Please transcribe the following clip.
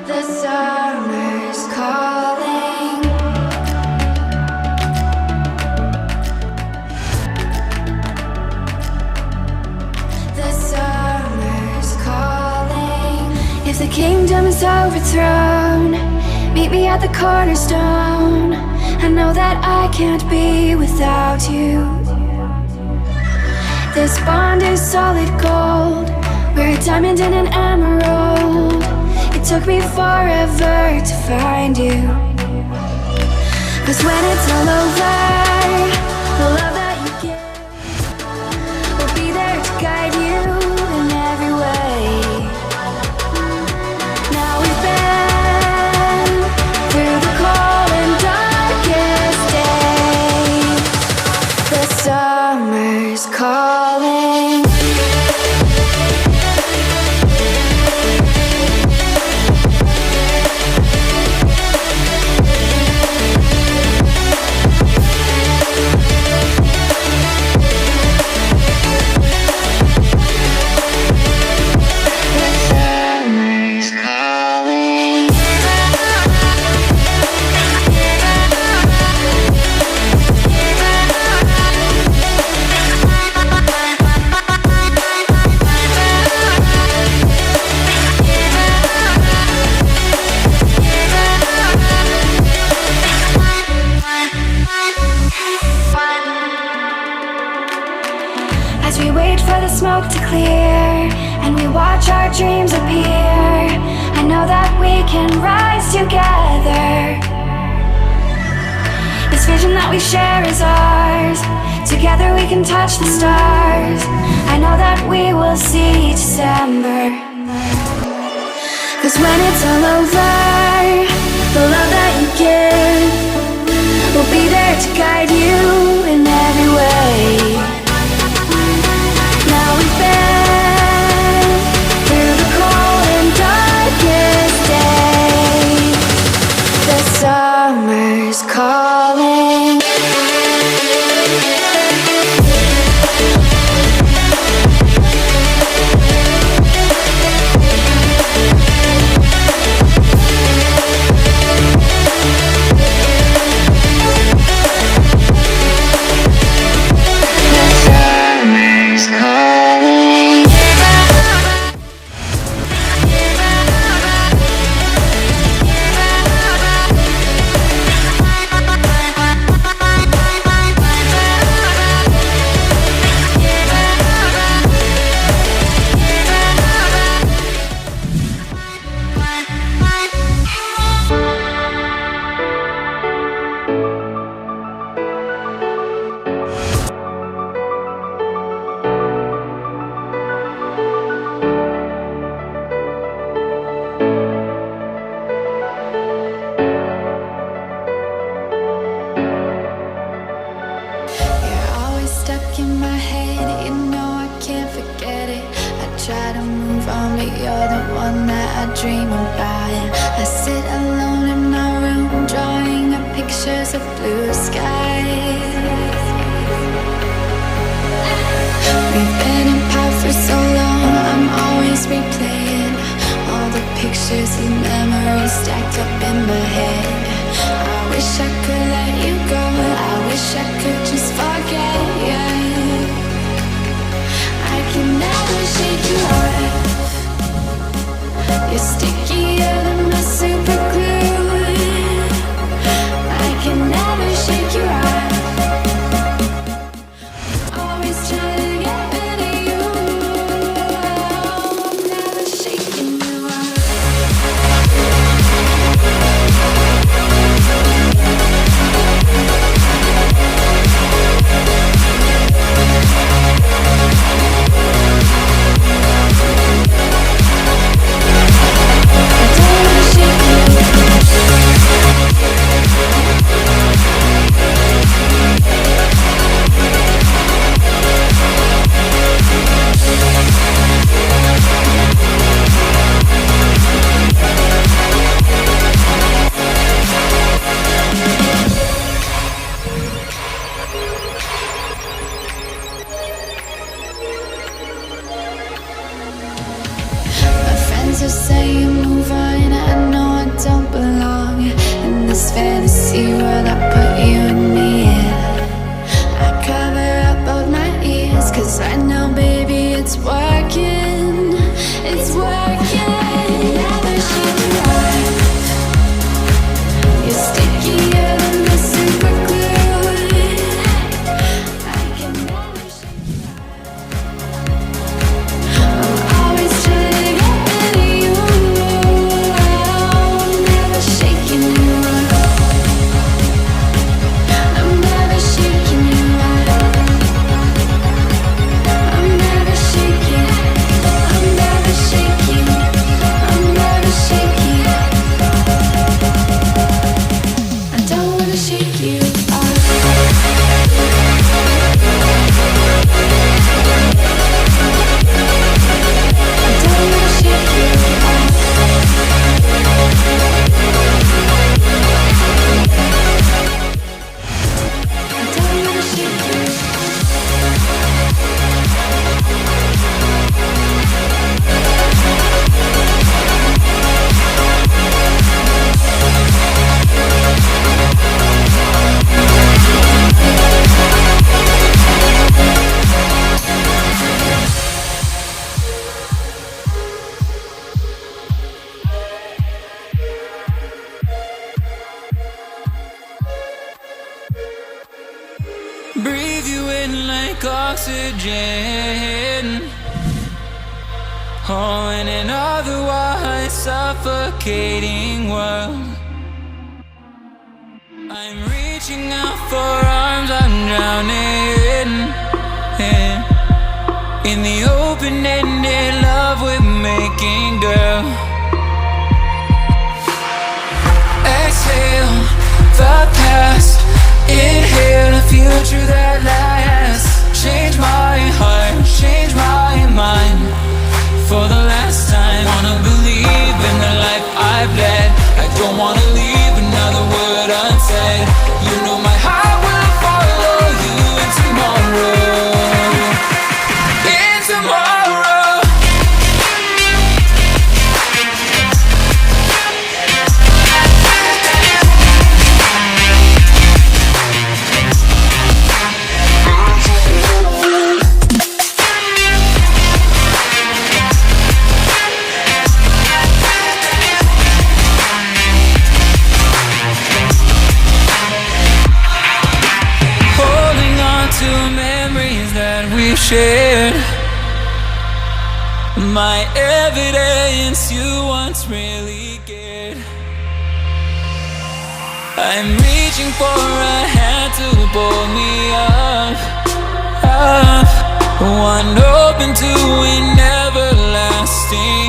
The summer's calling. The summer's calling. If the kingdom is overthrown, meet me at the cornerstone. I know that I can't be without you. This bond is solid gold. We're a diamond and an emerald. It took me forever to find you. 'Cause when it's all over, the love that you give will be there to guide you in every way. Now we've been through the cold and darkest days. The summer's calling. As we wait for the smoke to clear and we watch our dreams appear, I know that we can rise together. This vision that we share is ours. Together we can touch the stars. I know that we will see December. 'Cause when it's all over, the love that you give will be there to guide you in every way. Now we've been through the cold and darkest days. The summer's calling. In my head, you know I can't forget it. I try to move on, but you're the one that I dream about. I sit alone in my room, drawing up pictures of blue skies. We've been apart for so long, I'm always replaying all the pictures and memories stacked up in my head. I wish I could let you go, I wish I could just forget you. I can never shake you off. You're stickier than my super glue. I can never shake you off. Always trying to get rid of you. I'm never shaking you off. I don't flowing like oxygen. Oh, in an otherwise suffocating world, I'm reaching out for arms, I'm drowning in the open-ended love we're making, girl. Exhale the past, inhale a future that lasts. Change my heart, change my mind. For the last time, wanna believe in the life I've led. I don't wanna leave another word unsaid. You know my heart will follow you in tomorrow. In tomorrow. Shared my evidence you once really cared. I'm reaching for a hand to pull me up, up. One open to an everlasting